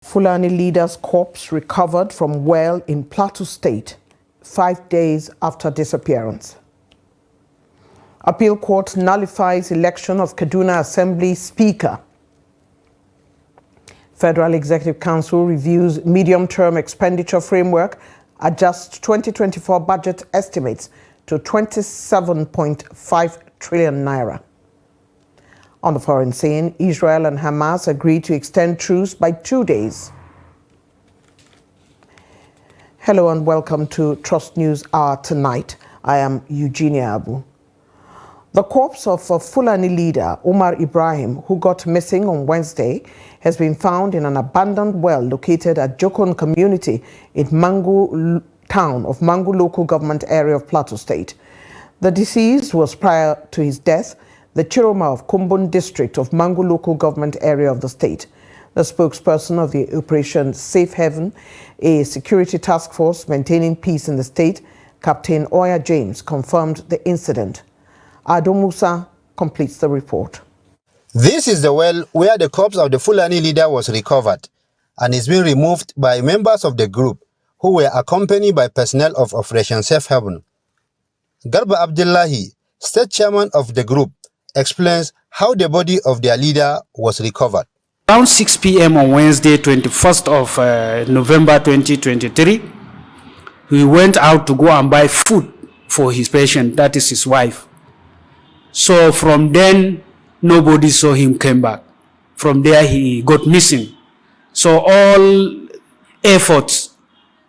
Fulani Leader Corps recovered from well in Plateau State 5 days after disappearance. Appeal Court nullifies election of Kaduna Assembly Speaker. Federal Executive Council reviews medium-term expenditure framework, adjusts 2024 budget estimates to 27.5 trillion naira. On the foreign scene, Israel and Hamas agreed to extend truce by 2 days. Hello and welcome to Trust News Hour tonight. I am Eugenia Abu. The corpse of a Fulani leader, Umar Ibrahim, who got missing on Wednesday, has been found in an abandoned well located at Jokon community in Mangu town of Mangu local government area of Plateau State. The deceased was, prior to his death, the Chiroma of Kumbun district of Mangu local government area of the state. The spokesperson of the Operation Safe Haven, a security task force maintaining peace in the state, Captain Oya James, confirmed the incident. Ado Musa completes the report. This is the well where the corpse of the Fulani leader was recovered and is being removed by members of the group who were accompanied by personnel of Operation Safe Haven. Garba Abdullahi, state chairman of the group, explains how the body of their leader was recovered. Around 6 p.m. on Wednesday, 21st of November 2023, he went out to go and buy food for his patient, that is his wife. So from then, nobody saw him come back. From there, he got missing. So all efforts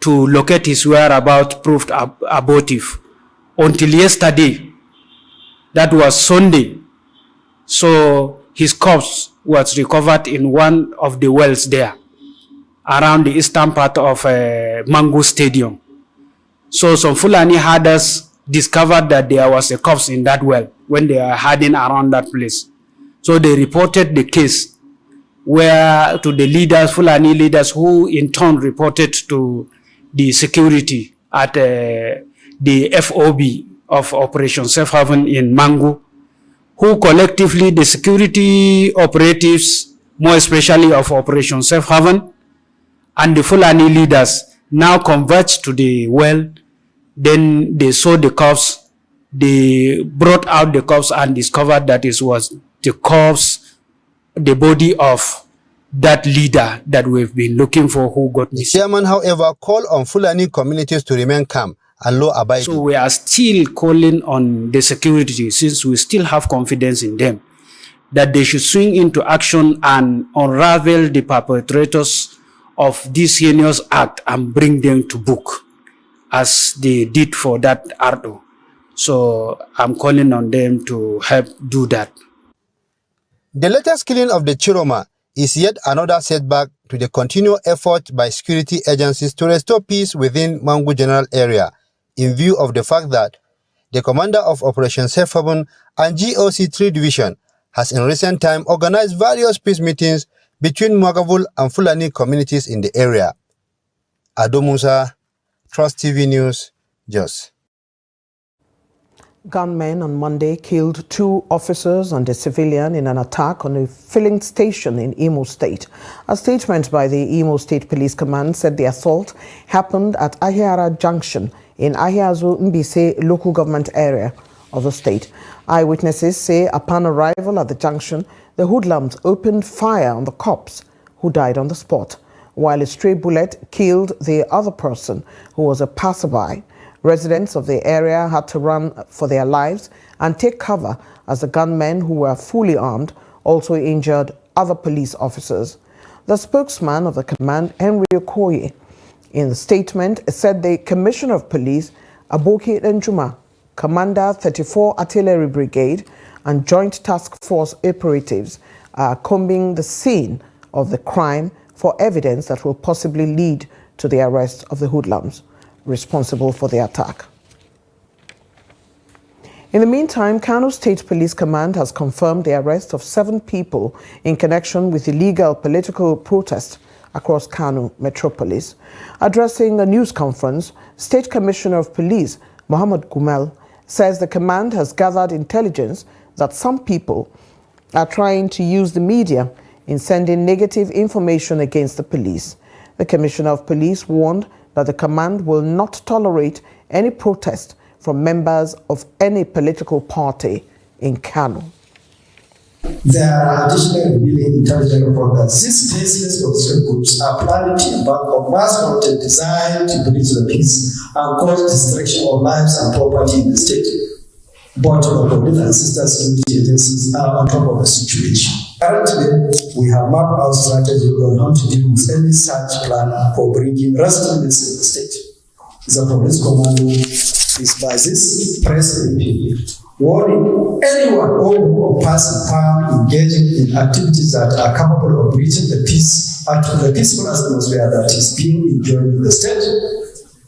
to locate his whereabouts proved abortive until yesterday. That was Sunday. So his corpse was recovered in one of the wells there, around the eastern part of Mangu Stadium. So some Fulani herders discovered that there was a corpse in that well when they are herding around that place. So they reported the case to the leaders, Fulani leaders, who in turn reported to the security at the FOB of Operation Safe Haven in Mangu, who collectively, the security operatives, more especially of Operation Safe Haven, and the Fulani leaders now converged to the well. Then they saw the corpse, they brought out the corpse and discovered that it was the corpse, the body of that leader that we've been looking for who got missing. The chairman, however, called on Fulani communities to remain calm and law-abiding. So we are still calling on the security, since we still have confidence in them, that they should swing into action and unravel the perpetrators of this heinous act and bring them to book, as they did for that Ardo. So I'm calling on them to help do that. The latest killing of the Chiroma is yet another setback to the continual effort by security agencies to restore peace within Mangu General Area, in view of the fact that the commander of Operation Safe Haven and GOC 3 Division has in recent time organized various peace meetings between Mwagavul and Fulani communities in the area. Ado Musa, Trust TV News, Jos. Gunmen on Monday killed 2 officers and a civilian in an attack on a filling station in Imo State. A statement by the Imo State Police Command said the assault happened at Ahiara Junction in Ahiazu Mbise local government area of the state. Eyewitnesses say upon arrival at the junction, the hoodlums opened fire on the cops, who died on the spot, while a stray bullet killed the other person, who was a passerby. Residents of the area had to run for their lives and take cover as the gunmen, who were fully armed, also injured other police officers. The spokesman of the command, Henry Okoye, in the statement said the Commissioner of Police, Aboki Njuma, Commander 34 Artillery Brigade, and Joint Task Force operatives are combing the scene of the crime for evidence that will possibly lead to the arrest of the hoodlums responsible for the attack. In the meantime, Kano State Police Command has confirmed the arrest of 7 people in connection with illegal political protest across Kano metropolis. Addressing a news conference, State Commissioner of Police, Mohammed Gumel, says the command has gathered intelligence that some people are trying to use the media in sending negative information against the police. The Commissioner of Police warned that the command will not tolerate any protest from members of any political party in Kano. There are additional revealing intelligence reports that these faceless obscure groups are planning to embark on mass protest designed to breach the peace and cause destruction of lives and property in the state. But the police and sister security agencies are on top of the situation. Currently, we have mapped our strategy on how to deal with any such plan for bringing residents in the state. The police commando is by this press release warning anyone or person found engaging in activities that are capable of breaching the peace and the peaceful atmosphere that is being enjoyed in the state.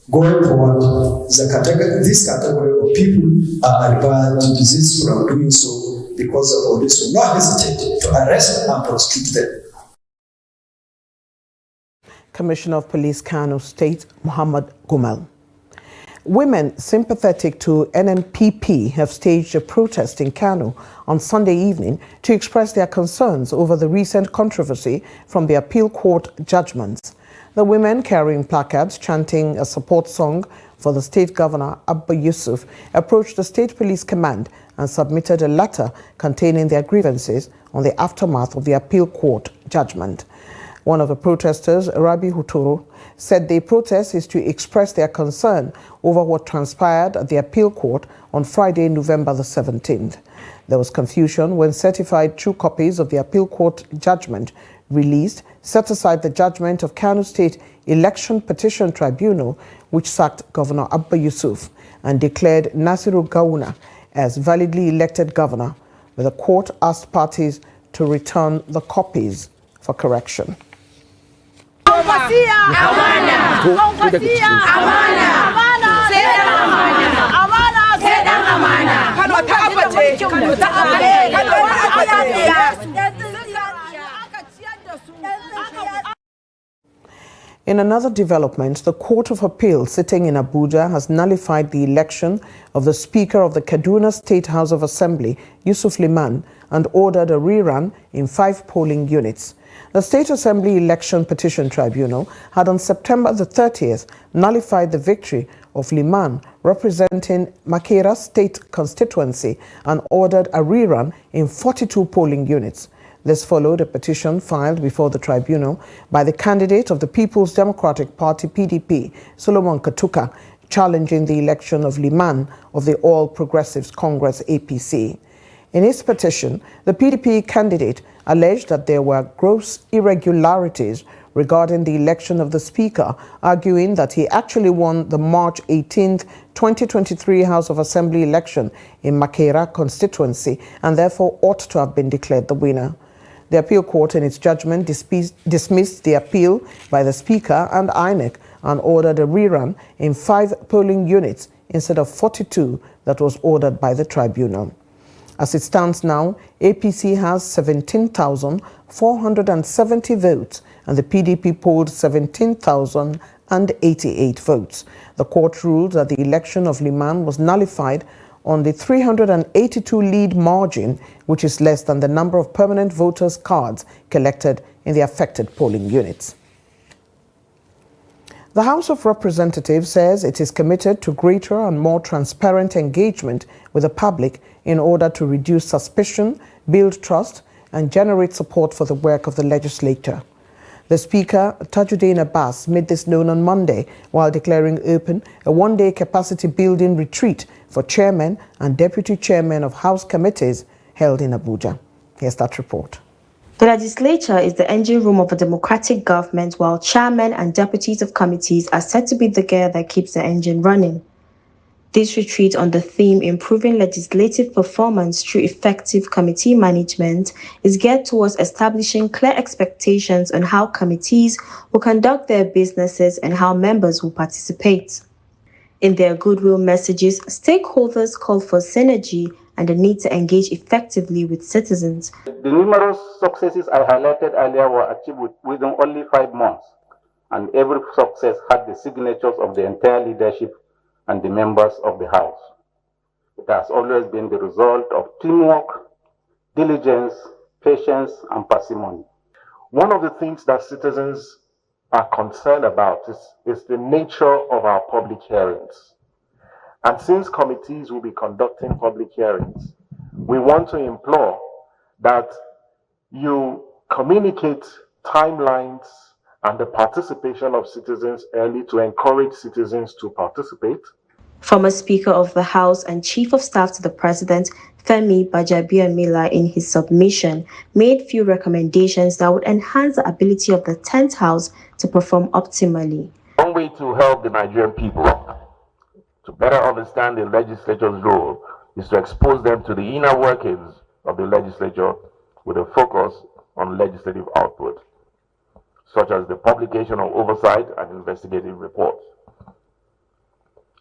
Going forward, this category of people are advised to desist from doing so because the police will not hesitate to arrest and prosecute them. Commissioner of Police Kano State, Muhammad Gumal. Women sympathetic to NNPP have staged a protest in Kano on Sunday evening to express their concerns over the recent controversy from the appeal court judgments. The women, carrying placards chanting a support song for the state governor, Abba Yusuf, approached the state police command and submitted a letter containing their grievances on the aftermath of the appeal court judgment. One of the protesters, Rabi Huturo, said the protest is to express their concern over what transpired at the appeal court on Friday, November the 17th. There was confusion when certified true copies of the appeal court judgment released set aside the judgment of Kano State Election Petition Tribunal, which sacked Governor Abba Yusuf and declared Nasiru Gawuna as validly elected governor, but the court asked parties to return the copies for correction. In another development, the Court of Appeal sitting in Abuja has nullified the election of the Speaker of the Kaduna State House of Assembly, Yusuf Liman, and ordered a rerun in 5 polling units. The State Assembly Election Petition Tribunal had on September the 30th nullified the victory of Liman, representing Makera State constituency, and ordered a rerun in 42 polling units. This followed a petition filed before the tribunal by the candidate of the People's Democratic Party (PDP), Solomon Katuka, challenging the election of Liman of the All Progressives Congress (APC). In his petition, the PDP candidate alleged that there were gross irregularities regarding the election of the Speaker, arguing that he actually won the March 18, 2023 House of Assembly election in Makera constituency and therefore ought to have been declared the winner. The appeal court in its judgment dismissed the appeal by the Speaker and INEC and ordered a rerun in 5 polling units instead of 42 that was ordered by the tribunal. As it stands now, APC has 17,470 votes and the PDP polled 17,088 votes. The court ruled that the election of Liman was nullified on the 382 lead margin, which is less than the number of permanent voters' cards collected in the affected polling units. The House of Representatives says it is committed to greater and more transparent engagement with the public in order to reduce suspicion, build trust, and generate support for the work of the legislature. The Speaker, Tajuddin Abbas, made this known on Monday while declaring open a one-day capacity-building retreat for chairmen and deputy chairmen of House committees held in Abuja. Here's that report. The legislature is the engine room of a democratic government, while chairmen and deputies of committees are said to be the gear that keeps the engine running. This retreat on the theme Improving Legislative Performance Through Effective Committee Management is geared towards establishing clear expectations on how committees will conduct their businesses and how members will participate. In their goodwill messages, stakeholders called for synergy and the need to engage effectively with citizens. The numerous successes I highlighted earlier were achieved within only 5 months, and every success had the signatures of the entire leadership and the members of the House. It has always been the result of teamwork, diligence, patience, and parsimony. One of the things that citizens are concerned about is the nature of our public hearings. And since committees will be conducting public hearings, we want to implore that you communicate timelines and the participation of citizens early to encourage citizens to participate. Former Speaker of the House and Chief of Staff to the President, Femi Gbajabiamila, in his submission, made few recommendations that would enhance the ability of the 10th House to perform optimally. One way to help the Nigerian people to better understand the legislature's role is to expose them to the inner workings of the legislature with a focus on legislative output, such as the publication of oversight and investigative reports.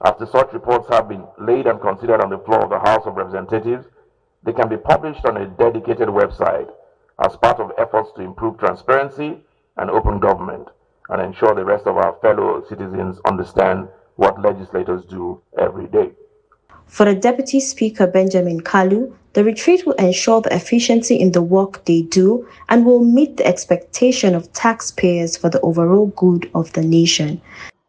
After such reports have been laid and considered on the floor of the House of Representatives, they can be published on a dedicated website as part of efforts to improve transparency and open government and ensure the rest of our fellow citizens understand what legislators do every day. For the Deputy Speaker Benjamin Kalu, the retreat will ensure the efficiency in the work they do and will meet the expectation of taxpayers for the overall good of the nation.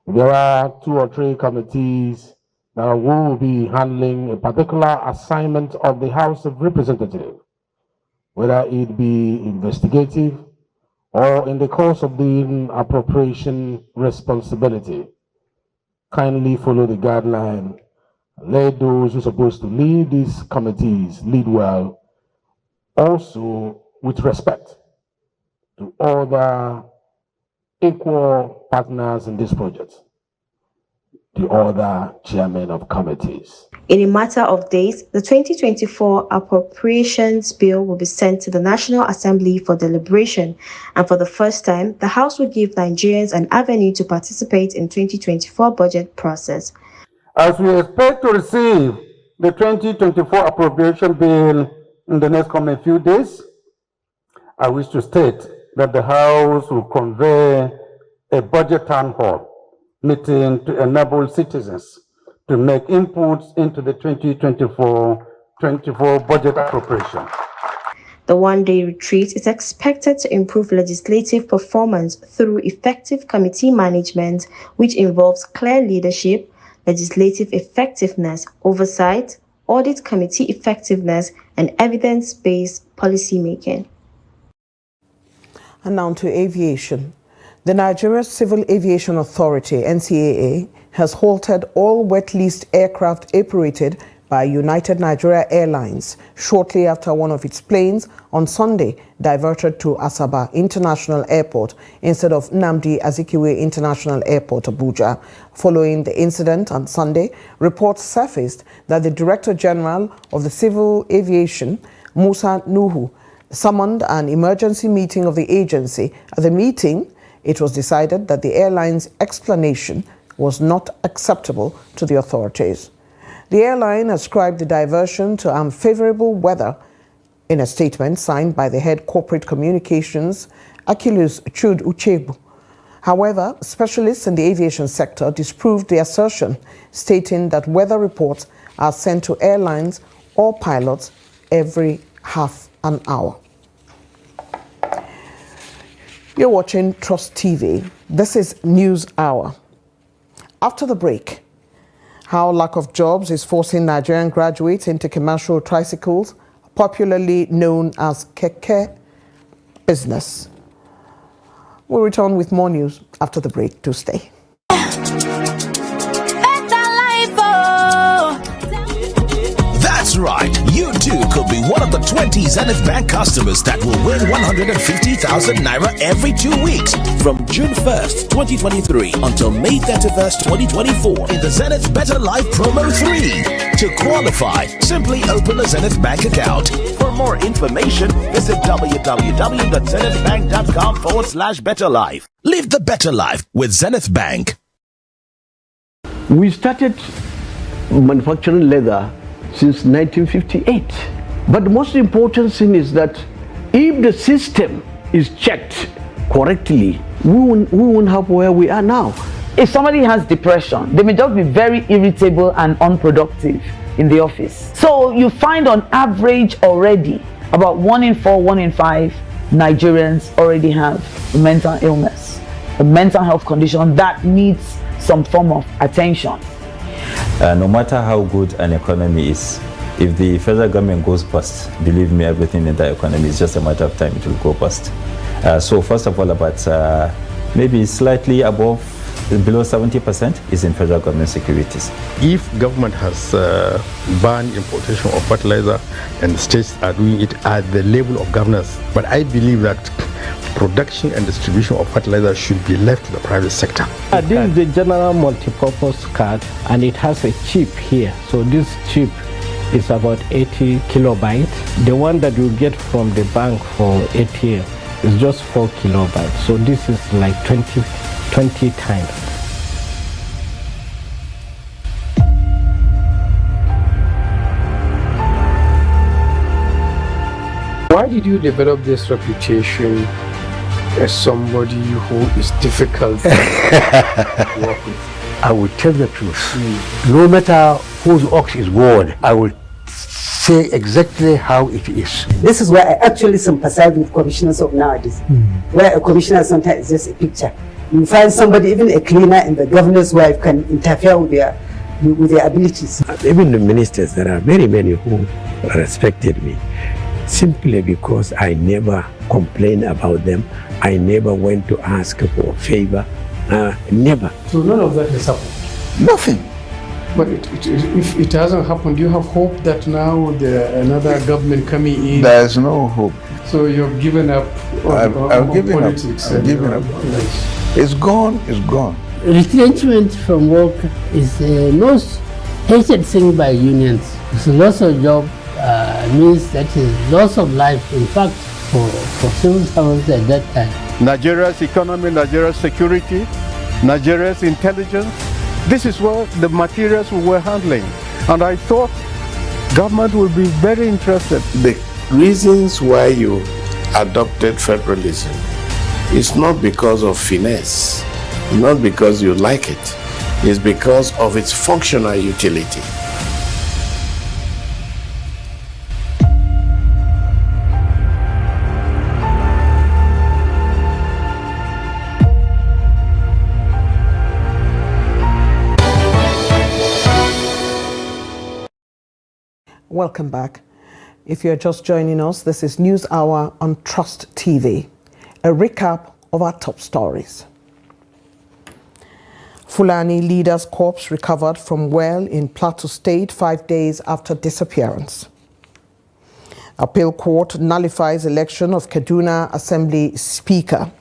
There are 2 or 3 committees that will be handling a particular assignment of the House of Representatives, whether it be investigative or in the course of the appropriation responsibility. Kindly follow the guideline. Let those who are supposed to lead these committees lead well, also with respect to other equal partners in this project, the other chairmen of committees. In a matter of days, the 2024 Appropriations Bill will be sent to the National Assembly for deliberation, and for the first time, the House will give Nigerians an avenue to participate in 2024 budget process. As we expect to receive the 2024 Appropriation Bill in the next coming few days, I wish to state that the House will convene a budget town hall meeting to enable citizens to make inputs into the 2024 budget appropriation. The one-day retreat is expected to improve legislative performance through effective committee management, which involves clear leadership, legislative effectiveness, oversight, audit committee effectiveness, and evidence-based policymaking. And now to aviation. The Nigeria Civil Aviation Authority, NCAA, has halted all wet-leased aircraft operated by United Nigeria Airlines shortly after one of its planes on Sunday diverted to Asaba International Airport instead of Nnamdi Azikiwe International Airport, Abuja. Following the incident on Sunday, reports surfaced that the Director General of the Civil Aviation, Musa Nuhu, summoned an emergency meeting of the agency. At the meeting, it was decided that the airline's explanation was not acceptable to the authorities. The airline ascribed the diversion to unfavorable weather in a statement signed by the head corporate communications, Achilles Chud Uchebu. However, specialists in the aviation sector disproved the assertion, stating that weather reports are sent to airlines or pilots every half an hour. You're watching Trust TV. This is News Hour. After the break, how lack of jobs is forcing Nigerian graduates into commercial tricycles, popularly known as keke business. We'll return with more news after the break. To stay. That's right. You too could be one of the 20 Zenith Bank customers that will win 150,000 Naira every 2 weeks from June 1st, 2023 until May 31st, 2024 in the Zenith Better Life Promo 3. To qualify, simply open a Zenith Bank account. For more information, visit www.zenithbank.com/betterlife. Live the better life with Zenith Bank. We started manufacturing leather since 1958. But the most important thing is that if the system is checked correctly, we won't have where we are now. If somebody has depression, they may just be very irritable and unproductive in the office. So you find on average already about 1 in 4, 1 in 5 Nigerians already have a mental illness, a mental health condition that needs some form of attention. No matter how good an economy is, if the federal government goes bust, believe me, everything in the economy is just a matter of time it will go bust. So first of all, about maybe slightly above, below 70% is in federal government securities. If government has banned importation of fertilizer and states are doing it at the level of governance, but I believe that production and distribution of fertilizer should be left to the private sector. This is the general multi-purpose card, and it has a chip here. So this chip is about 80 kilobytes. The one that you get from the bank for ATM is just 4 kilobytes. So this is like 20 times. Why did you develop this reputation as somebody who is difficult to work with? I will tell the truth. No matter whose ox is born, I will say exactly how it is. This is where I actually sympathize with commissioners of nowadays, where a commissioner sometimes is just a picture. You find somebody, even a cleaner and the governor's wife, can interfere with their abilities. Even the ministers, there are very many who respected me, simply because I never complained about them. I never went to ask for a favor, never. So none of that has happened? Nothing. But if it hasn't happened, do you have hope that now another government coming in? There's no hope. So you've given up I've given politics? I've given up. It's gone, it's gone. Retrenchment from work is the most hated thing by unions. It's a loss of job, means that is loss of life, in fact, for civil servants at that time. Nigeria's economy, Nigeria's security, Nigeria's intelligence. This is what the materials we were handling. And I thought government would be very interested. The reasons why you adopted federalism is not because of finesse, not because you like it. It's because of its functional utility. Welcome back. If you're just joining us, this is News Hour on Trust TV. A recap of our top stories. Fulani Leader Corps recovered from well in Plateau State 5 days after disappearance. Appeal Court nullifies election of Kaduna Assembly Speaker.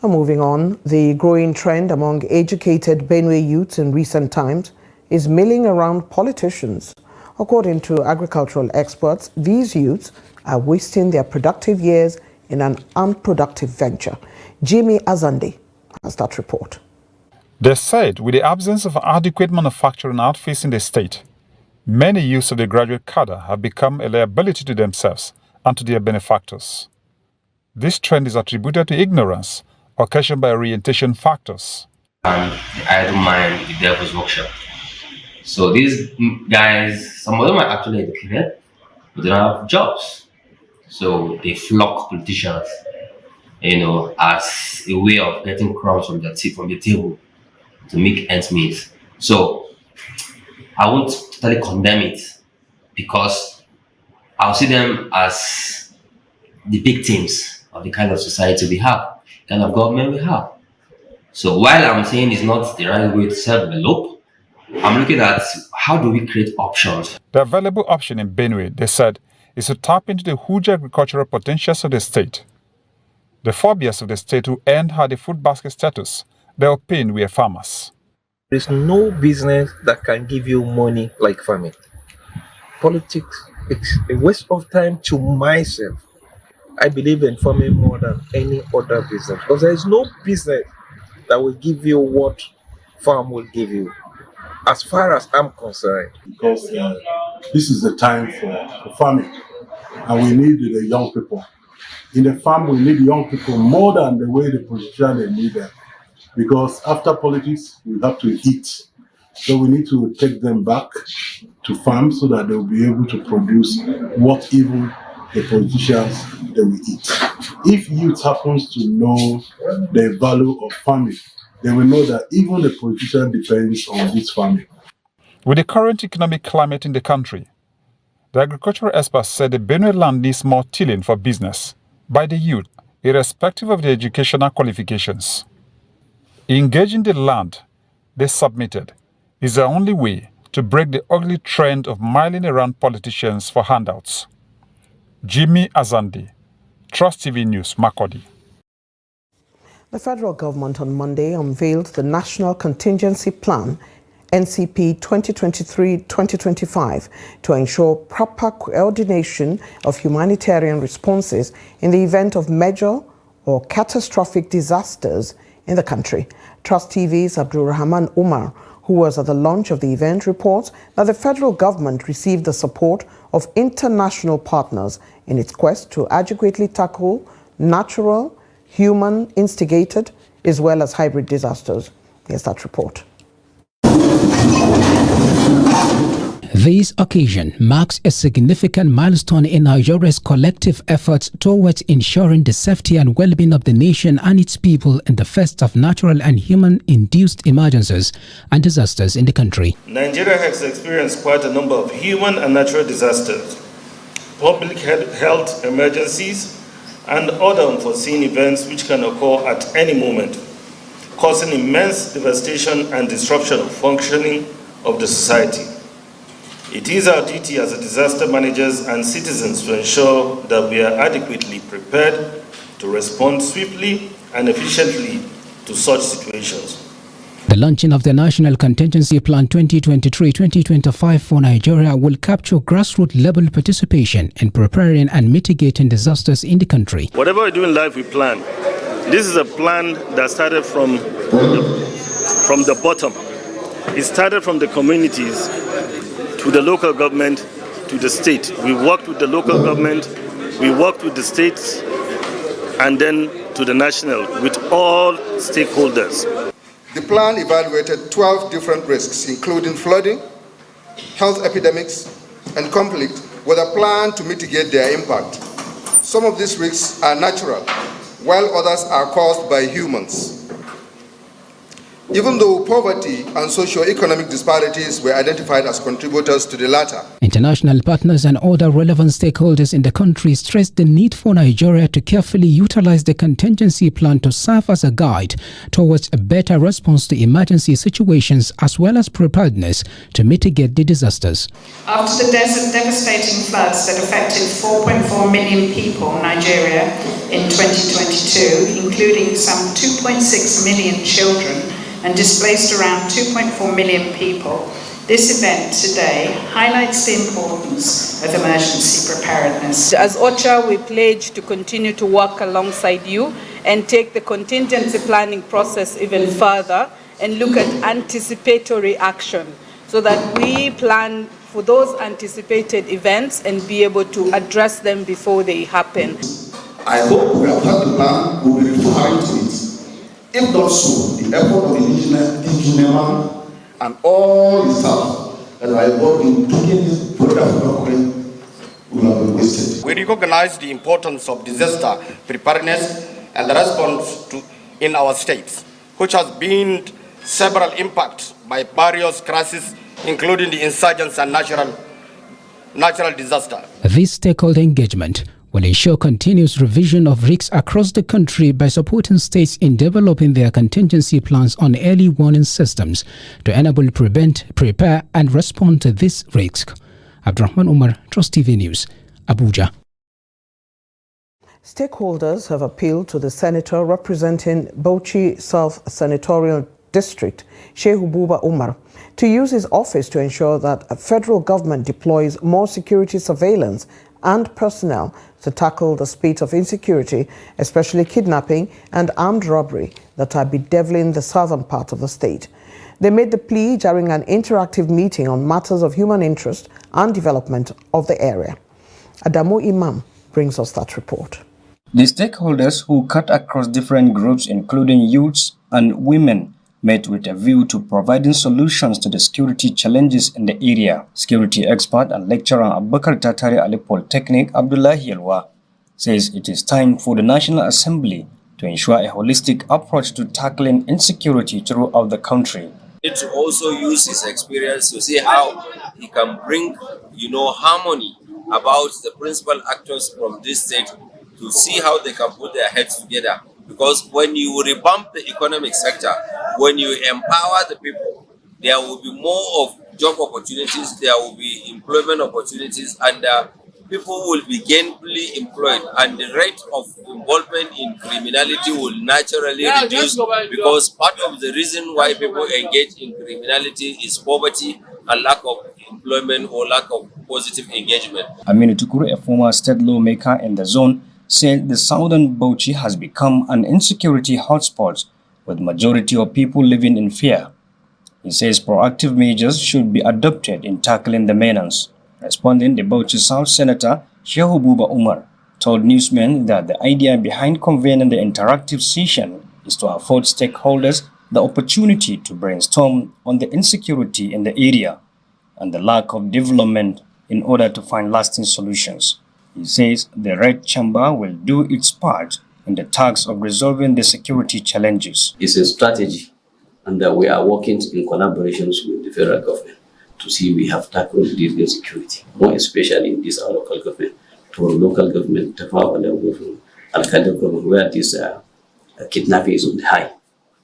And moving on, the growing trend among educated Benue youths in recent times is milling around politicians. According to agricultural experts, these youths are wasting their productive years in an unproductive venture. Jimmy Azande has that report. They said with the absence of adequate manufacturing outfits in the state, many youths of the graduate cadre have become a liability to themselves and to their benefactors. This trend is attributed to ignorance occasioned by orientation factors. The idle mind, the devil's workshop. So these guys, some of them are actually educated, but they don't have jobs. So they flock politicians, as a way of getting crumbs from the table to make ends meet. So I won't totally condemn it, because I'll see them as the victims of the kind of society we have, kind of government we have. So while I'm saying it's not the right way to self-develop, I'm looking at how do we create options. The available option in Benue, they said, is to tap into the huge agricultural potentials of the state. The forebears of the state who earned had the food basket status, their opinion were farmers. There is no business that can give you money like farming. Politics, it's a waste of time to myself. I believe in farming more than any other business, because there is no business that will give you what farm will give you, as far as I'm concerned. Because this is the time for farming, and we need the young people. In the farm, we need young people more than the way the politicians need them. Because after politics, we have to eat. So we need to take them back to farm so that they'll be able to produce what even the politicians they will eat. If youth happens to know the value of farming, they will know that even the politician depends on this farming. With the current economic climate in the country, the agricultural experts said the Benue land needs more tilling for business by the youth, irrespective of their educational qualifications. Engaging the land they submitted is the only way to break the ugly trend of milling around politicians for handouts. Jimmy Azandi, Trust TV News, Makurdi. The federal government on Monday unveiled the National Contingency Plan, NCP 2023-2025, to ensure proper coordination of humanitarian responses in the event of major or catastrophic disasters in the country. Trust TV's Abdulrahman Umar, who was at the launch of the event, reports that the federal government received the support of international partners in its quest to adequately tackle natural, human-instigated, as well as hybrid disasters. Here's that report. This occasion marks a significant milestone in Nigeria's collective efforts towards ensuring the safety and well-being of the nation and its people in the face of natural and human-induced emergencies and disasters in the country. Nigeria has experienced quite a number of human and natural disasters, public health emergencies, and other unforeseen events which can occur at any moment, causing immense devastation and disruption of functioning of the society. It is our duty as disaster managers and citizens to ensure that we are adequately prepared to respond swiftly and efficiently to such situations. The launching of the National Contingency Plan 2023-2025 for Nigeria will capture grassroots level participation in preparing and mitigating disasters in the country. Whatever we do in life, we plan. This is a plan that started from the bottom. It started from the communities to the local government to the state. We worked with the local government, we worked with the states, and then to the national, with all stakeholders. The plan evaluated 12 different risks, including flooding, health epidemics, and conflict, with a plan to mitigate their impact. Some of these risks are natural, while others are caused by humans. Even though poverty and socio-economic disparities were identified as contributors to the latter. International partners and other relevant stakeholders in the country stressed the need for Nigeria to carefully utilize the contingency plan to serve as a guide towards a better response to emergency situations as well as preparedness to mitigate the disasters. After the devastating floods that affected 4.4 million people in Nigeria in 2022, including some 2.6 million children, and displaced around 2.4 million people, this event today highlights the importance of emergency preparedness. As OCHA, we pledge to continue to work alongside you and take the contingency planning process even further and look at anticipatory action so that we plan for those anticipated events and be able to address them before they happen. I hope we have had the plan, we will be referring to it. If not so, the effort of the indigenous and all the staff that are involved in taking this program will have been wasted. We recognize the importance of disaster preparedness and the response in our states, which has been several impacts by various crises, including the insurgents and natural disaster. This stakeholder engagement will ensure continuous revision of risks across the country by supporting states in developing their contingency plans on early warning systems to enable, prevent, prepare, and respond to this risk. Abdurrahman Umar, Trust TV News, Abuja. Stakeholders have appealed to the senator representing Bauchi South Senatorial District, Shehu Buba Umar, to use his office to ensure that a federal government deploys more security surveillance and personnel to tackle the spate of insecurity, especially kidnapping and armed robbery that are bedeviling the southern part of the state. They made the plea during an interactive meeting on matters of human interest and development of the area. Adamu Imam brings us that report. The stakeholders, who cut across different groups including youths and women, met with a view to providing solutions to the security challenges in the area. Security expert and lecturer Abubakar Tatari Ali Polytechnic Abdullahi Yelwa says it is time for the National Assembly to ensure a holistic approach to tackling insecurity throughout the country. Need to also use his experience to see how he can bring, harmony about the principal actors from this state to see how they can put their heads together. Because when you revamp the economic sector, when you empower the people, there will be more of job opportunities, there will be employment opportunities, and people will be gainfully employed, and the rate of involvement in criminality will naturally reduce, because part of the reason why people engage in criminality is poverty and lack of employment or lack of positive engagement. Aminu Tukuru, a former state lawmaker in the zone, said the southern Bauchi has become an insecurity hotspot, with majority of people living in fear. He says proactive measures should be adopted in tackling the menace. Responding, the Bauchi South Senator Shehu Buba Umar told newsmen that the idea behind convening the interactive session is to afford stakeholders the opportunity to brainstorm on the insecurity in the area and the lack of development in order to find lasting solutions. He says the Red Chamber will do its part in the task of resolving the security challenges. It's a strategy, and we are working in collaborations with the federal government to see we have tackled this insecurity, more especially in this our local government, to our local government, to our government, Al-Qaeda government, where this kidnapping is on the high.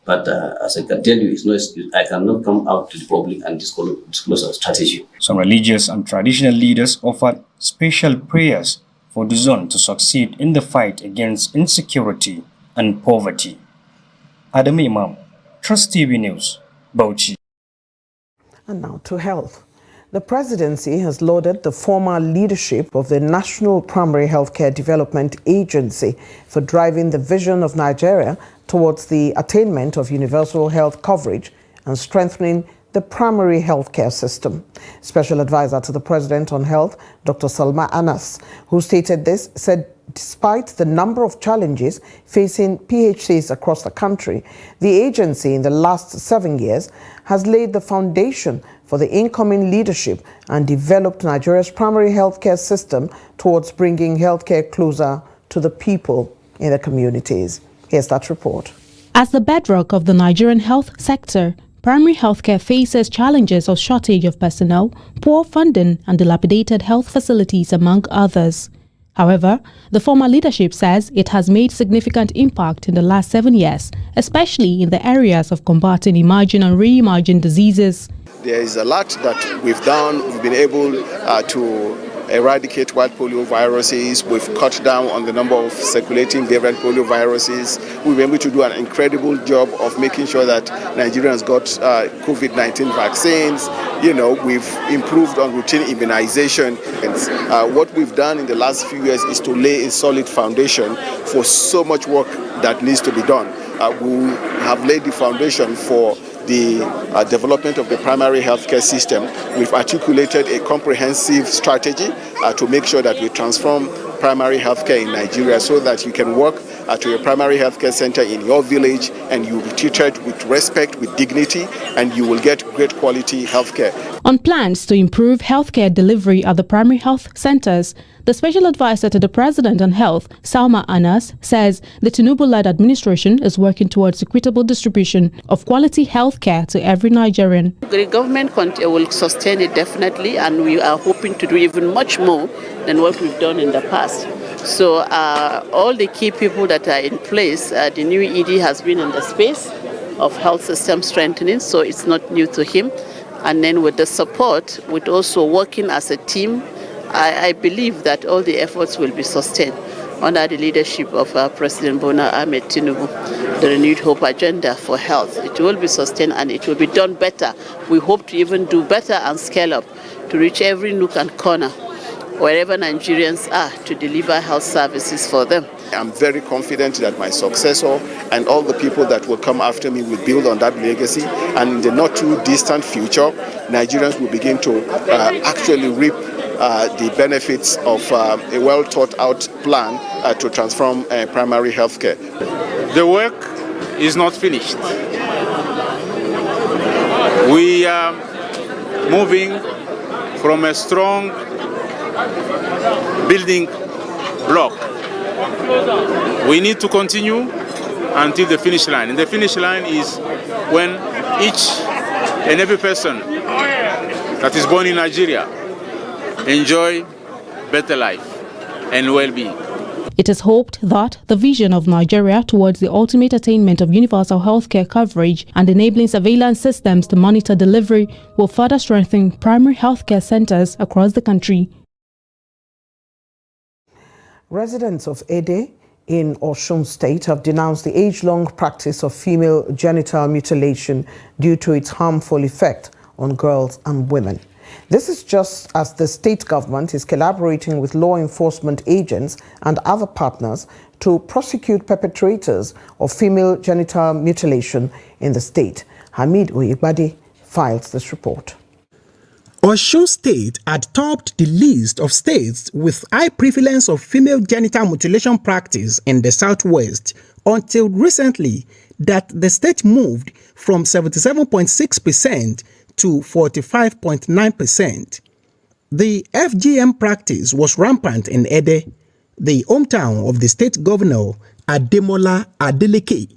But as I can tell you, it's no excuse. I cannot come out to the public and disclose our strategy. Some religious and traditional leaders offered special prayers for the zone to succeed in the fight against insecurity and poverty. Adam Imam, Trust TV News, Bauchi. And now to health. The presidency has lauded the former leadership of the National Primary Healthcare Development Agency for driving the vision of Nigeria towards the attainment of universal health coverage and strengthening the primary healthcare system. Special advisor to the President on Health, Dr. Salma Anas, who stated this, said despite the number of challenges facing PHCs across the country, the agency in the last 7 years has laid the foundation for the incoming leadership and developed Nigeria's primary healthcare system towards bringing healthcare closer to the people in the communities. Here's that report. As the bedrock of the Nigerian health sector, primary healthcare faces challenges of shortage of personnel, poor funding, and dilapidated health facilities, among others. However, the former leadership says it has made significant impact in the last 7 years, especially in the areas of combating emerging and re-emerging diseases. There is a lot that we've done. We've been able to eradicate wild polio viruses. We've cut down on the number of circulating variant polio viruses. We've been able to do an incredible job of making sure that Nigerians got COVID-19 vaccines. We've improved on routine immunization. And what we've done in the last few years is to lay a solid foundation for so much work that needs to be done. We have laid the foundation for the development of the primary healthcare system. We've articulated a comprehensive strategy to make sure that we transform primary healthcare in Nigeria so that you can walk to a primary healthcare center in your village and you will be treated with respect, with dignity, and you will get great quality healthcare. On plans to improve healthcare delivery at the primary health centers, the special advisor to the President on Health, Salma Anas, says the Tinubu-led administration is working towards equitable distribution of quality healthcare to every Nigerian. The government will sustain it definitely, and we are hoping to do even much more than what we've done in the past. So all the key people that are in place, the new ED has been in the space of health system strengthening, so it's not new to him. And then with the support, with also working as a team, I believe that all the efforts will be sustained under the leadership of President Bola Ahmed Tinubu, the Renewed Hope Agenda for Health. It will be sustained and it will be done better. We hope to even do better and scale up to reach every nook and corner wherever Nigerians are to deliver health services for them. I'm very confident that my successor and all the people that will come after me will build on that legacy, and in the not too distant future, Nigerians will begin to actually reap the benefits of a well thought out plan to transform primary healthcare. The work is not finished. We are moving from a strong building block. We need to continue until the finish line. And the finish line is when each and every person that is born in Nigeria enjoy better life and well-being. It is hoped that the vision of Nigeria towards the ultimate attainment of universal healthcare coverage and enabling surveillance systems to monitor delivery will further strengthen primary healthcare centers across the country. Residents of Ede in Osun State have denounced the age-long practice of female genital mutilation due to its harmful effect on girls and women. This is just as the state government is collaborating with law enforcement agents and other partners to prosecute perpetrators of female genital mutilation in the state. Hamid Oyegbade files this report. Osun State had topped the list of states with high prevalence of female genital mutilation practice in the southwest until recently that the state moved from 77.6% to 45.9%. The FGM practice was rampant in Ede, the hometown of the state governor Ademola Adeleke.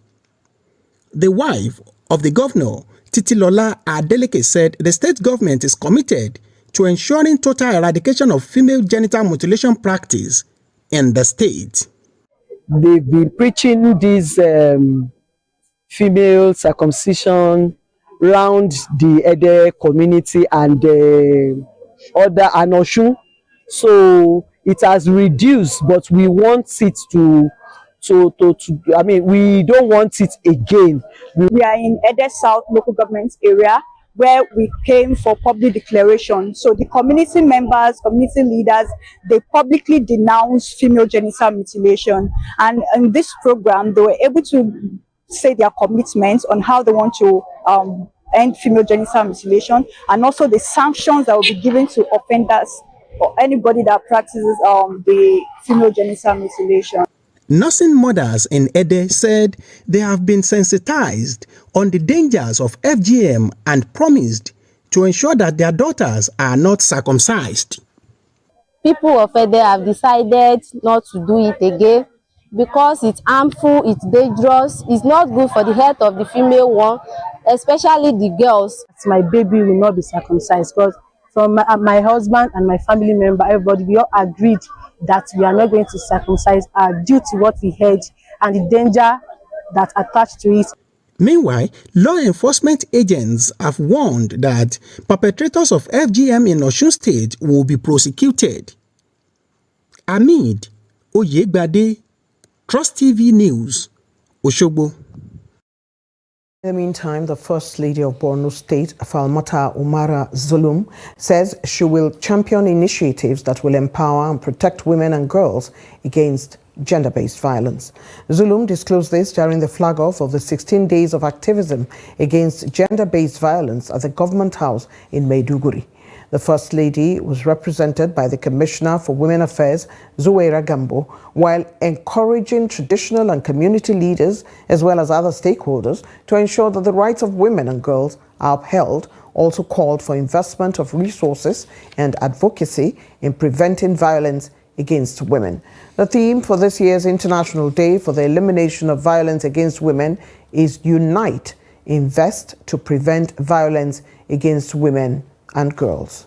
The wife of the governor, Titilola Adeleke, said the state government is committed to ensuring total eradication of female genital mutilation practice in the state. They've been preaching this female circumcision around the Ede community and other Osun. So it has reduced, but we want it to I mean, we don't want it again. We are in Ede South local government area where we came for public declaration. So the community members, community leaders, they publicly denounced female genital mutilation. And in this program, they were able to say their commitments on how they want to end female genital mutilation, and also the sanctions that will be given to offenders or anybody that practices the female genital mutilation. Nursing mothers in Ede said they have been sensitized on the dangers of FGM and promised to ensure that their daughters are not circumcised. People of Ede have decided not to do it again because it's harmful, it's dangerous, it's not good for the health of the female one, especially the girls. My baby will not be circumcised because from my husband and my family member, everybody, we all agreed that we are not going to circumcise her due to what we heard and the danger that attached to it. Meanwhile, law enforcement agents have warned that perpetrators of FGM in Osun State will be prosecuted. Hamid Oyegbade, Trust TV News, Osogbo. In the meantime, the First Lady of Borno State, Falmata Umara Zulum, says she will champion initiatives that will empower and protect women and girls against gender-based violence. Zulum disclosed this during the flag-off of the 16 days of activism against gender-based violence at the Government House in Maiduguri. The First Lady was represented by the Commissioner for Women Affairs, Zuwaira Gambo, while encouraging traditional and community leaders as well as other stakeholders to ensure that the rights of women and girls are upheld. Also called for investment of resources and advocacy in preventing violence against women. The theme for this year's International Day for the Elimination of Violence Against Women is Unite, Invest to Prevent Violence Against Women and Girls.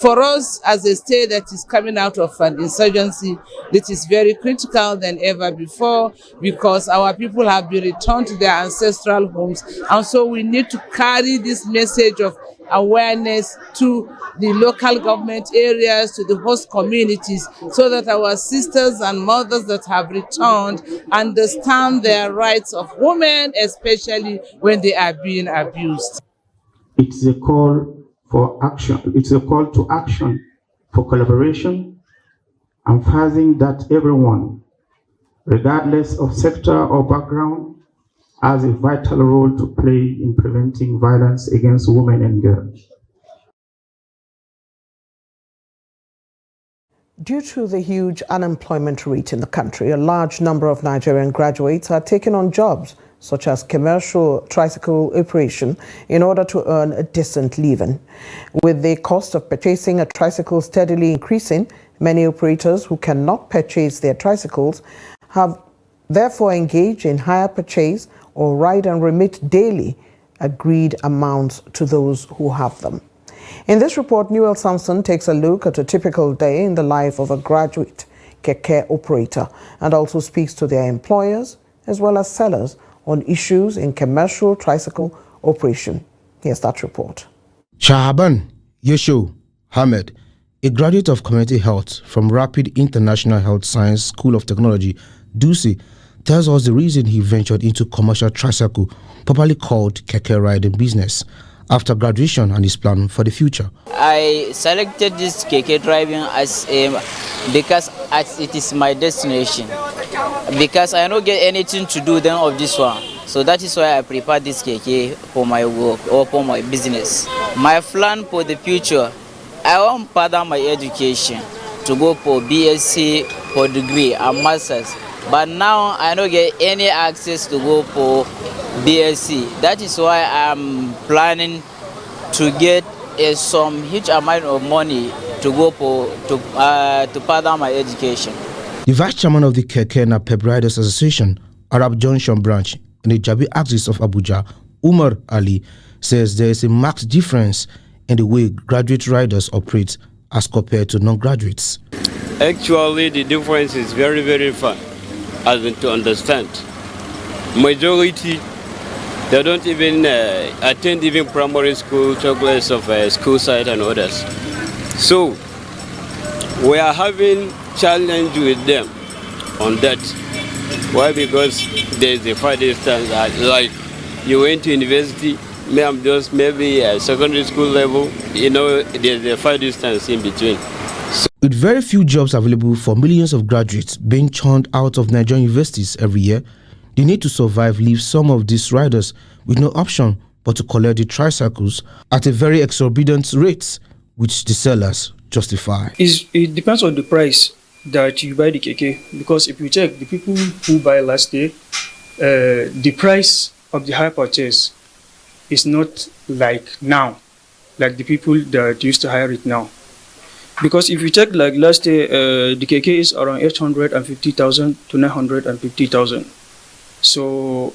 For us, as a state that is coming out of an insurgency, it is very critical than ever before because our people have been returned to their ancestral homes. And so we need to carry this message of awareness to the local government areas, to the host communities, so that our sisters and mothers that have returned understand their rights of women, especially when they are being abused. It's a call for action. It's a call to action for collaboration, emphasizing that everyone, regardless of sector or background, has a vital role to play in preventing violence against women and girls. Due to the huge unemployment rate in the country, a large number of Nigerian graduates are taking on jobs such as commercial tricycle operation in order to earn a decent living. With the cost of purchasing a tricycle steadily increasing, many operators who cannot purchase their tricycles have therefore engaged in hire purchase or ride and remit daily agreed amounts to those who have them. In this report, Newell Sampson takes a look at a typical day in the life of a graduate keke operator and also speaks to their employers as well as sellers on issues in commercial tricycle operation. Here's that report. Shahaban Yeshu Ahmed, a graduate of community health from Rapid International Health Science School of Technology, DUSI, tells us the reason he ventured into commercial tricycle, popularly called keke riding business, after graduation and his plan for the future. I selected this keke driving because it is my destination. Because I don't get anything to do then of this one. So that is why I prepared this keke for my work or for my business. My plan for the future, I want to further my education to go for BSc, for degree and masters. But now I don't get any access to go for BSc. That is why I'm planning to get some huge amount of money to go for to further my education. The vice chairman of the Keke and Pep Riders Association, Arab Junction branch in the Jabi axis of Abuja, Umar Ali, says there is a marked difference in the way graduate riders operate as compared to non-graduates. Actually, the difference is very, very far, as in to understand. Majority, they don't even attend even primary school, talk less of school side and others. So, we are having challenge with them on that. Why? Because there is a far distance. Like you went to university, I'm just maybe secondary school level, there's a far distance in between. So, with very few jobs available for millions of graduates being churned out of Nigerian universities every year, the need to survive leaves some of these riders with no option but to collect the tricycles at a very exorbitant rates, which the sellers justify. It depends on the price that you buy the keke, because if you check the people who buy last year, the price of the hire purchase is not like now, like the people that used to hire it now. Because if you check like last year, the keke is around 850,000 to 950,000. So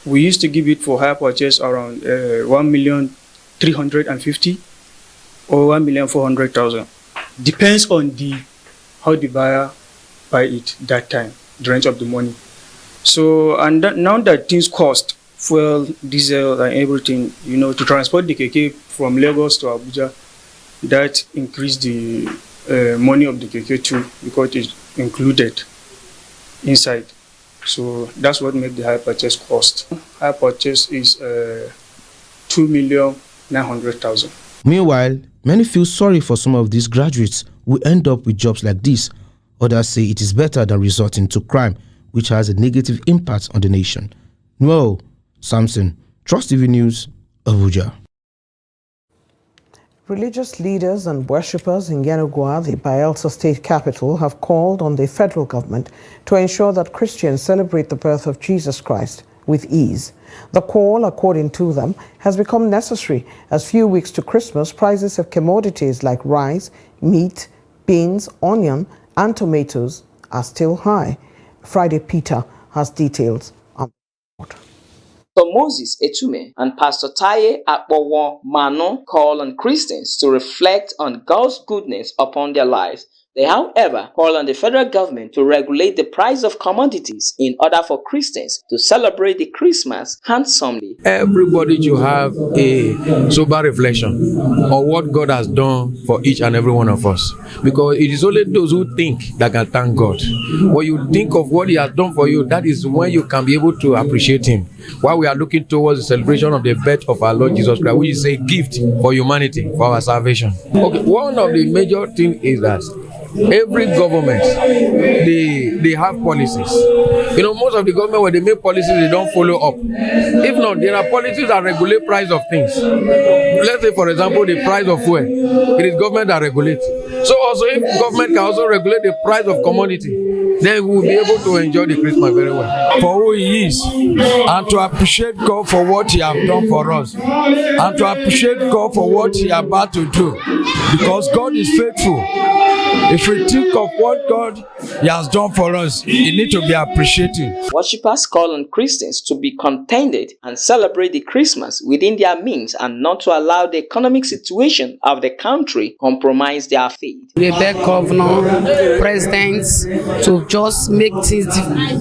we used to give it for hire purchase around 1,350,000 or 1,400,000. Depends on how the buyer buy it that time, the range of the money. So now that things cost, fuel, diesel and everything, to transport the keke from Lagos to Abuja, that increased the money of the keke too, because it's included inside. So that's what makes the hire purchase cost. Hire purchase is 2,900,000. Meanwhile, many feel sorry for some of these graduates who end up with jobs like this. Others say it is better than resorting to crime, which has a negative impact on the nation. Newell Sampson, Trust TV News, Abuja. Religious leaders and worshippers in Yenagoa, the Bayelsa state capital, have called on the federal government to ensure that Christians celebrate the birth of Jesus Christ with ease. The call, according to them, has become necessary as few weeks to Christmas, prices of commodities like rice, meat, beans, onion, and tomatoes are still high. Friday Peter has details on the report. So Moses Etume and Pastor Taye Akpowo Mano call on Christians to reflect on God's goodness upon their lives. They, however, call on the federal government to regulate the price of commodities in order for Christians to celebrate the Christmas handsomely. Everybody should have a sober reflection on what God has done for each and every one of us. Because it is only those who think that can thank God. When you think of what He has done for you, that is when you can be able to appreciate Him. While we are looking towards the celebration of the birth of our Lord Jesus Christ, which is a gift for humanity, for our salvation. Okay, one of the major things is that every government, they have policies. You know, most of the government, when they make policies, they don't follow up. If not, there are policies that regulate price of things. Let's say, for example, the price of fuel. It is government that regulates. So also, if government can also regulate the price of commodity, then we will be able to enjoy the Christmas very well. For who he is, and to appreciate God for what he has done for us, and to appreciate God for what he is about to do, because God is faithful. If we think of what God has done for us, it needs to be appreciated. Worshippers call on Christians to be contented and celebrate the Christmas within their means and not to allow the economic situation of the country compromise their faith. We beg governor, presidents to just make things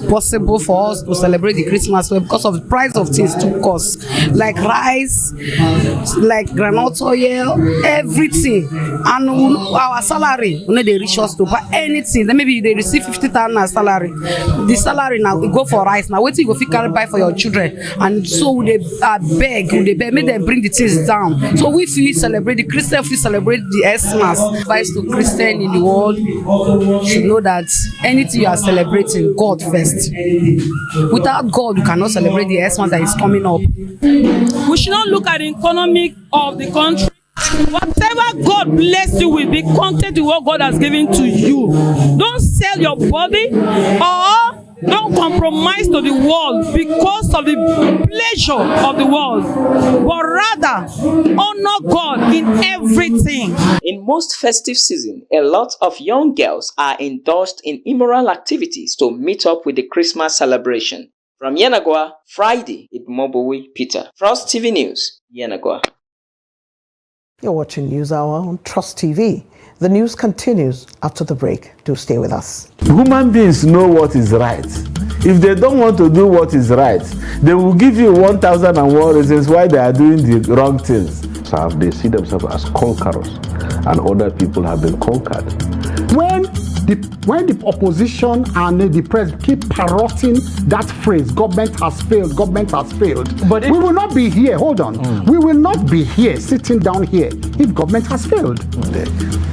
possible for us to celebrate the Christmas because of the price of things to cost, like rice, like groundnut oil, everything, and our salary. They reach us to buy anything. Then maybe they receive 50,000 as salary. The salary now we go for rice. Now wait till you go fit carry buy for your children. And so they beg, make them bring the things down. So we feel celebrate the Christian, we celebrate the Xmas. Advice to Christian in the world should know that anything you are celebrating, God first. Without God, you cannot celebrate the Xmas that is coming up. We should not look at the economic of the country. Whatever God bless you with, be content with what God has given to you. Don't sell your body or don't compromise to the world because of the pleasure of the world, but rather honor God in everything. In most festive season, a lot of young girls are indulged in immoral activities to meet up with the Christmas celebration. From Yenagoa, Friday, Idmobowi Peter. Frost TV News, Yenagoa. You're watching News Hour on Trust TV. The news continues after the break. Do stay with us. Human beings know what is right. If they don't want to do what is right, they will give you 1,001 reasons why they are doing the wrong things. They see themselves as conquerors, and other people have been conquered. When the opposition and the press keep parroting that phrase, government has failed, but we will not be here, hold on, we will not be here, sitting down here, if government has failed.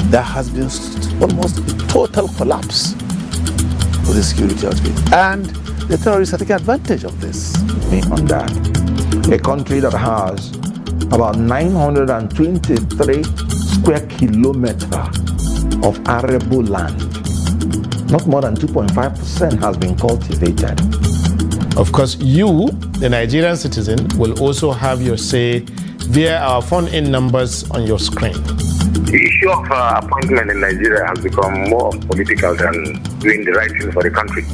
There has been almost a total collapse of the security outfit, and the terrorists are taking advantage of this. On that, a country that has about 923 square kilometers of arable land, not more than 2.5% has been cultivated. Of course, you, the Nigerian citizen, will also have your say via our phone-in numbers on your screen. The issue of appointment in Nigeria has become more political than doing the right thing for the country.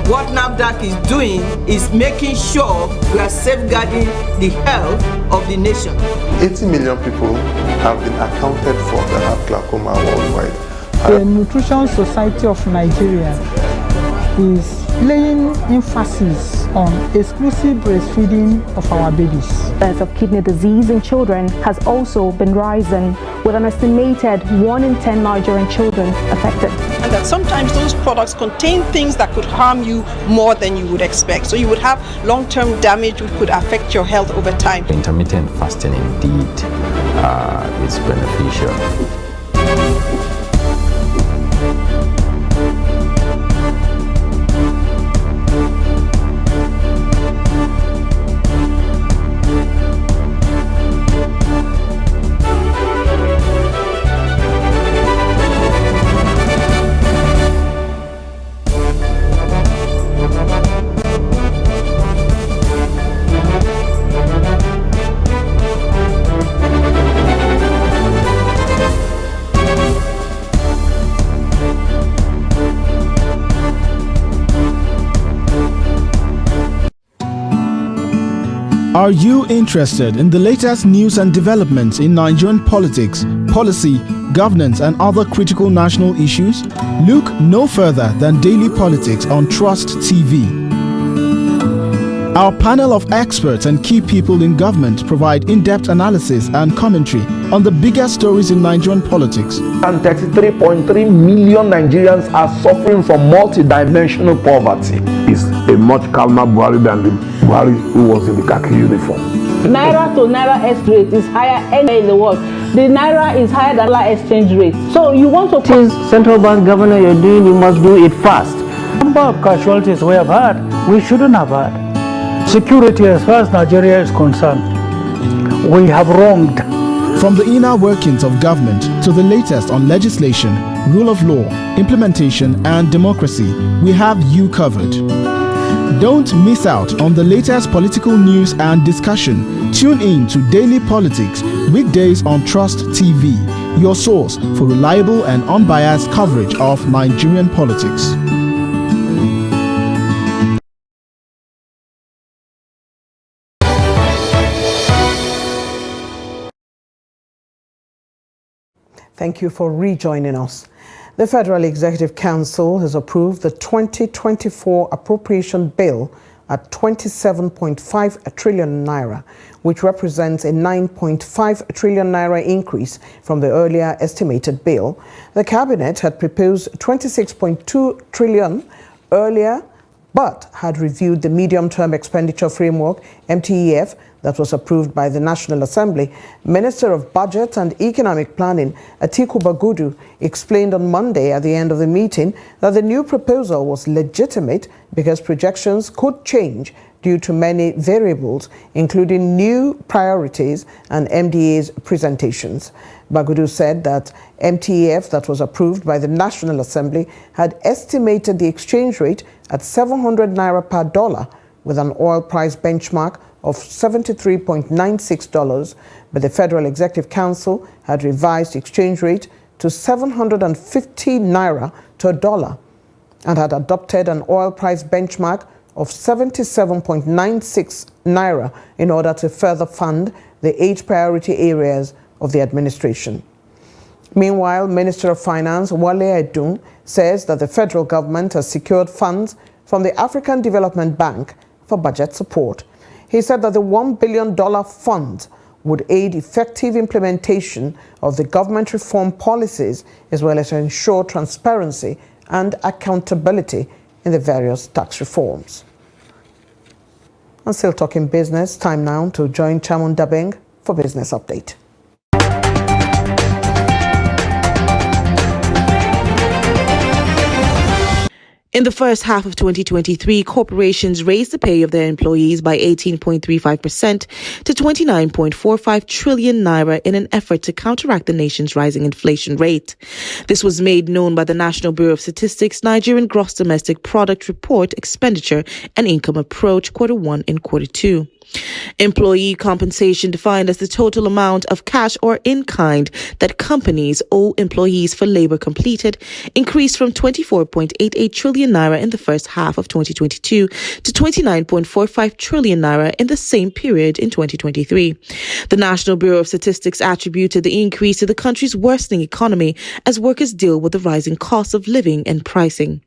What NAFDAC is doing is making sure we are safeguarding the health of the nation. 80 million people have been accounted for that have glaucoma worldwide. The Nutrition Society of Nigeria is laying emphasis on exclusive breastfeeding of our babies. The of kidney disease in children has also been rising, with an estimated 1 in 10 Nigerian children affected. And that sometimes those products contain things that could harm you more than you would expect. So you would have long-term damage which could affect your health over time. Intermittent fasting indeed is beneficial. Are you interested in the latest news and developments in Nigerian politics, policy, governance, and other critical national issues? Look no further than Daily Politics on Trust TV. Our panel of experts and key people in government provide in-depth analysis and commentary on the biggest stories in Nigerian politics. And 33.3 million Nigerians are suffering from multidimensional poverty. It's a much calmer Buhari than the Buhari who was in the khaki uniform. Naira to Naira X rate is higher anywhere in the world. The Naira is higher than dollar exchange rate. So you want to... Since central bank governor you're doing, you must do it fast. The number of casualties we have had, we shouldn't have had. Security as far as Nigeria is concerned, we have wronged. From the inner workings of government to the latest on legislation, rule of law, implementation and democracy, we have you covered. Don't miss out on the latest political news and discussion. Tune in to Daily Politics, weekdays on Trust TV, your source for reliable and unbiased coverage of Nigerian politics. Thank you for rejoining us. The Federal Executive Council has approved the 2024 appropriation bill at 27.5 trillion naira, which represents a 9.5 trillion naira increase from the earlier estimated bill. The cabinet had proposed 26.2 trillion earlier, but had reviewed the medium-term expenditure framework, MTEF, that was approved by the National Assembly. Minister of Budget and Economic Planning, Atiku Bagudu, explained on Monday at the end of the meeting that the new proposal was legitimate because projections could change due to many variables, including new priorities and MDA's presentations. Bagudu said that MTEF that was approved by the National Assembly had estimated the exchange rate at 700 naira per dollar with an oil price benchmark of $73.96, but the Federal Executive Council had revised the exchange rate to 750 naira to a dollar and had adopted an oil price benchmark of 77.96 naira in order to further fund the 8 priority areas of the administration. Meanwhile, Minister of Finance Wale Edun says that the federal government has secured funds from the African Development Bank for budget support. He said that the $1 billion fund would aid effective implementation of the government reform policies as well as ensure transparency and accountability in the various tax reforms. And still talking business, time now to join Chamun Dabeng for Business Update. In the first half of 2023, corporations raised the pay of their employees by 18.35% to 29.45 trillion naira in an effort to counteract the nation's rising inflation rate. This was made known by the National Bureau of Statistics Nigerian Gross Domestic Product Report Expenditure and Income Approach Q1 and Q2. Employee compensation, defined as the total amount of cash or in-kind that companies owe employees for labor completed, increased from 24.88 trillion naira in the first half of 2022 to 29.45 trillion naira in the same period in 2023. The National Bureau of Statistics attributed the increase to the country's worsening economy as workers deal with the rising cost of living and pricing.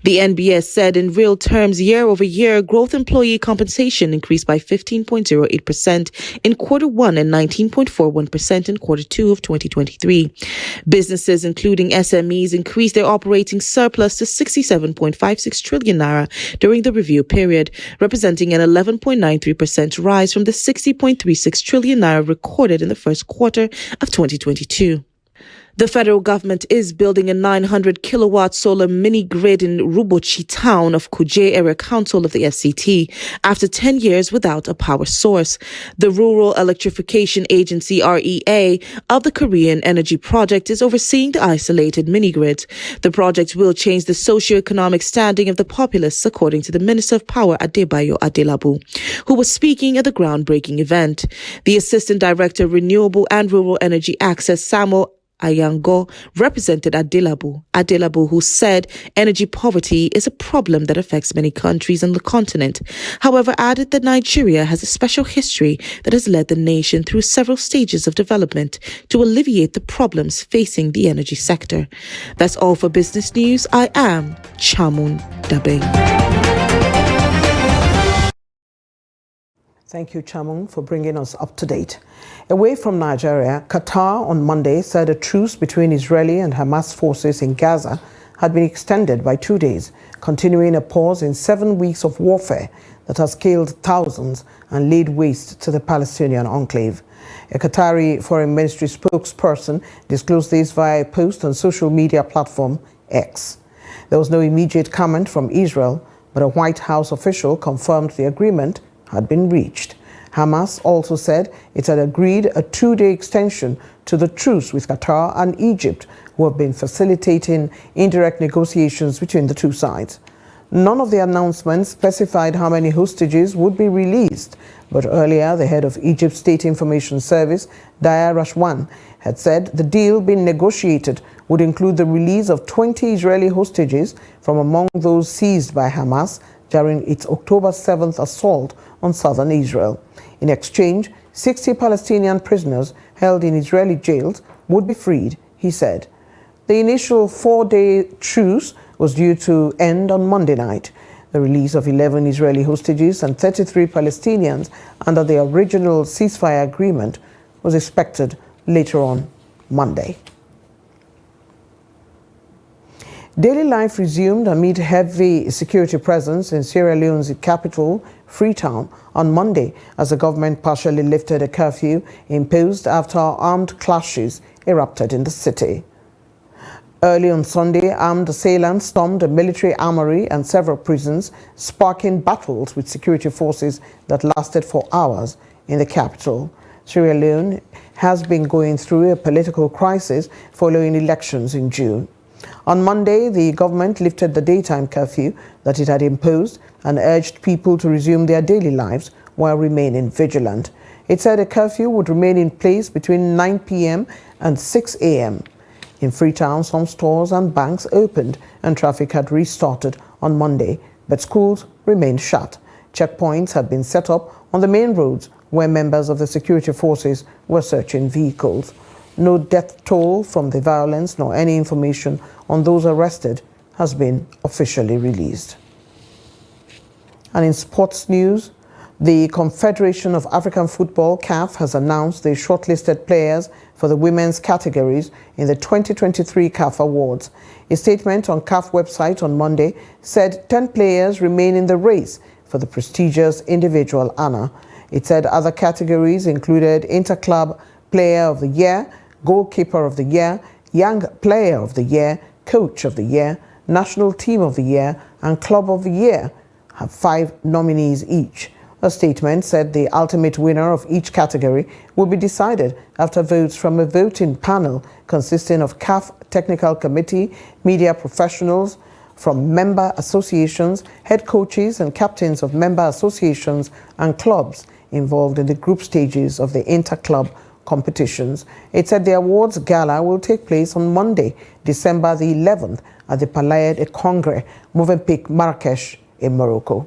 The NBS said in real terms, year-over-year, growth employee compensation increased by 15.08% in Q1 and 19.41% in Q2 of 2023. Businesses, including SMEs, increased their operating surplus to 67.56 trillion naira during the review period, representing an 11.93% rise from the 60.36 trillion naira recorded in the first quarter of 2022. The federal government is building a 900-kilowatt solar mini-grid in Rubochi town of Kuje Area Council of the FCT after 10 years without a power source. The Rural Electrification Agency, REA, of the Korean Energy Project is overseeing the isolated mini-grid. The project will change the socio-economic standing of the populace, according to the Minister of Power, Adebayo Adelabu, who was speaking at the groundbreaking event. The Assistant Director, Renewable and Rural Energy Access, Samuel Ayango, represented Adelabu, who said energy poverty is a problem that affects many countries on the continent. However, added that Nigeria has a special history that has led the nation through several stages of development to alleviate the problems facing the energy sector. That's all for Business News. I am Chamun Dabeng. Thank you, Chamung, for bringing us up to date. Away from Nigeria, Qatar on Monday said a truce between Israeli and Hamas forces in Gaza had been extended by 2 days, continuing a pause in 7 weeks of warfare that has killed thousands and laid waste to the Palestinian enclave. A Qatari Foreign Ministry spokesperson disclosed this via a post on social media platform X. There was no immediate comment from Israel, but a White House official confirmed the agreement had been reached. Hamas also said it had agreed a 2-day extension to the truce with Qatar and Egypt, who have been facilitating indirect negotiations between the two sides. None of the announcements specified how many hostages would be released, but earlier the head of Egypt's State Information Service, Daya Rashwan, had said the deal being negotiated would include the release of 20 Israeli hostages from among those seized by Hamas during its October 7th assault on southern Israel. In exchange, 60 Palestinian prisoners held in Israeli jails would be freed, he said. The initial 4-day truce was due to end on Monday night. The release of 11 Israeli hostages and 33 Palestinians under the original ceasefire agreement was expected later on Monday. Daily life resumed amid heavy security presence in Sierra Leone's capital, Freetown, on Monday as the government partially lifted a curfew imposed after armed clashes erupted in the city. Early on Sunday, armed assailants stormed a military armory and several prisons, sparking battles with security forces that lasted for hours in the capital. Sierra Leone has been going through a political crisis following elections in June. On Monday, the government lifted the daytime curfew that it had imposed and urged people to resume their daily lives while remaining vigilant. It said a curfew would remain in place between 9 p.m. and 6 a.m. In Freetown, some stores and banks opened and traffic had restarted on Monday, but schools remained shut. Checkpoints had been set up on the main roads where members of the security forces were searching vehicles. No death toll from the violence nor any information on those arrested has been officially released. And in sports news, the Confederation of African Football, CAF, has announced the shortlisted players for the women's categories in the 2023 CAF Awards. A statement on CAF website on Monday said 10 players remain in the race for the prestigious individual honor. It said other categories included Interclub Player of the Year, Goalkeeper of the Year, Young Player of the Year, Coach of the Year, National Team of the Year, and Club of the Year have 5 nominees each. A statement said the ultimate winner of each category will be decided after votes from a voting panel consisting of CAF Technical Committee, media professionals from member associations, head coaches and captains of member associations and clubs involved in the group stages of the interclub competitions. It said the awards gala will take place on Monday, December the 11th at the Palais de Congrès, Movenpick, Marrakesh in Morocco.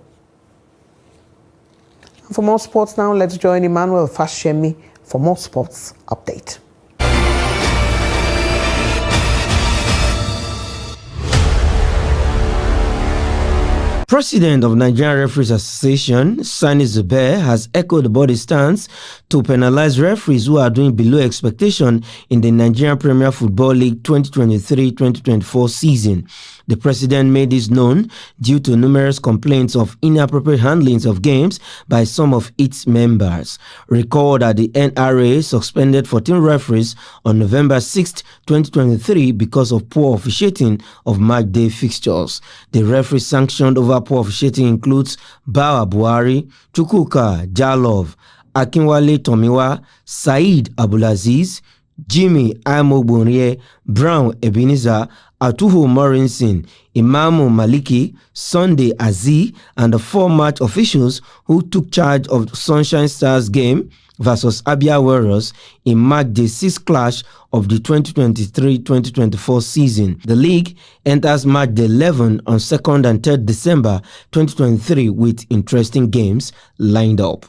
And for more sports now, let's join Emmanuel Fashemi for more sports update. President of Nigerian Referees Association, Sani Zubair, has echoed the body stance to penalize referees who are doing below expectation in the Nigerian Premier Football League 2023-2024 season. The president made this known due to numerous complaints of inappropriate handlings of games by some of its members. Recall that the NRA suspended 14 referees on November 6, 2023 because of poor officiating of match day fixtures. The referees sanctioned over poor officiating includes Bawa Buhari, Chukwuka Jalov, Akinwale Tomiwa, Said Abulaziz, Jimmy Aimogbonrie, Brown Ebenezer, Atuhu Morinsin, Imamu Maliki, Sunday Azi, and the 4 match officials who took charge of Sunshine Stars game versus Abia Warriors in match day 6 clash of the 2023-2024 season. The league enters match day 11 on 2nd and 3rd December 2023 with interesting games lined up.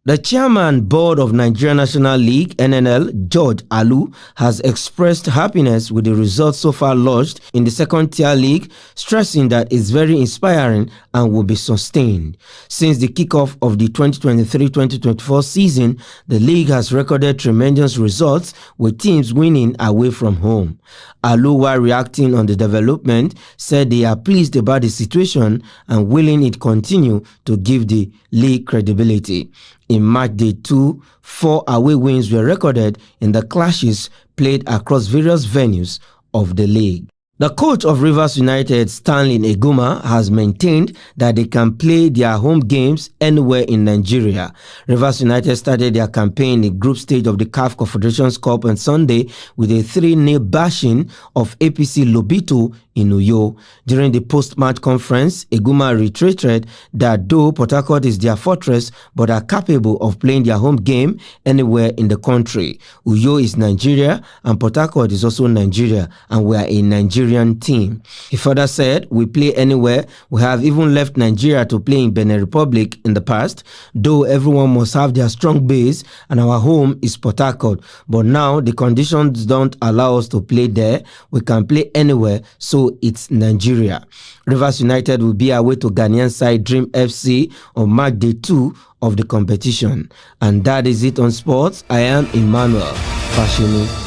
The chairman board of Nigeria National League (NNL), George Alu, has expressed happiness with the results so far lodged in the second-tier league, stressing that it's very inspiring and will be sustained. Since the kickoff of the 2023-2024 season, the league has recorded tremendous results with teams winning away from home. Alu, while reacting on the development, said they are pleased about the situation and willing it continue to give the league credibility. In match day 2, 4 away wins were recorded in the clashes played across various venues of the league. The coach of Rivers United, Stanley Eguma, has maintained that they can play their home games anywhere in Nigeria. Rivers United started their campaign in the group stage of the CAF Confederations Cup on Sunday with a 3-0 bashing of APC Lobito in Uyo. During the post-match conference, Eguma reiterated that though Port Harcourt is their fortress, but are capable of playing their home game anywhere in the country. Uyo is Nigeria and Port Harcourt is also Nigeria, and we are a Nigerian team. He further said, we play anywhere. We have even left Nigeria to play in Benin Republic in the past, though everyone must have their strong base and our home is Port Harcourt. But now the conditions don't allow us to play there. We can play anywhere, so it's Nigeria. Rivers United will be away to Ghanaian side Dream FC on match day 2 of the competition. And that is it on sports. I am Emmanuel Fashini.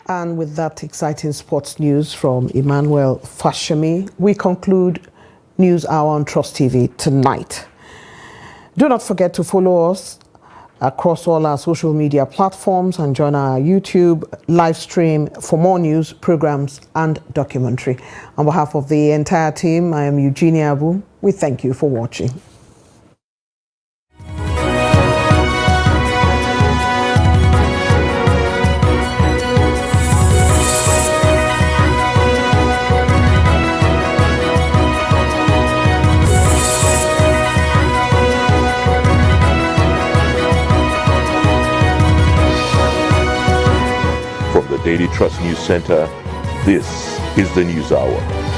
And with that exciting sports news from Emmanuel Fashemi, we conclude News Hour on Trust TV tonight. Do not forget to follow us across all our social media platforms and join our YouTube live stream for more news, programs, and documentary. On behalf of the entire team, I am Eugenia Abu. We thank you for watching. From the Daily Trust News Center, this is the News Hour.